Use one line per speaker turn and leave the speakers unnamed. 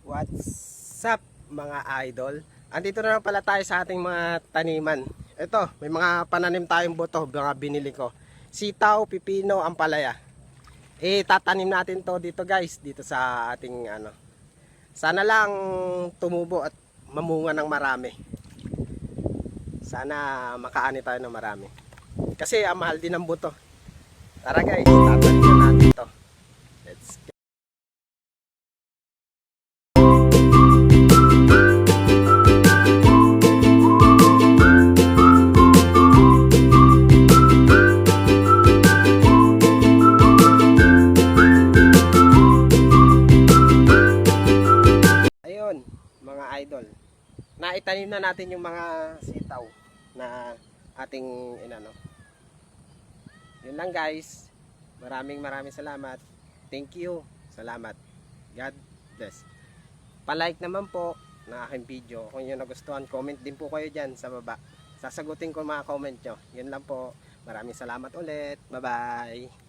What's up mga idol? Andito na lang pala tayo sa ating mga taniman. Ito, may mga pananim tayong buto, mga binili ko. Sitaw, pipino, ampalaya. Tatanim natin to dito guys, dito sa ating ano. Sana lang tumubo at mamunga ng marami. Sana makaani tayo ng marami. Kasi mahal din ang buto. Tara guys, tatanim na natin to. Let's go. Mga idol, naitanim na natin yung mga sitaw na ating inano. Yun lang guys, maraming salamat. Thank you, salamat. God bless. Pa-like naman po ng aking video. Kung yun nagustuhan, comment din po kayo dyan sa baba. Sasagutin ko mga comment nyo. Yun lang po, maraming salamat ulit. Bye bye.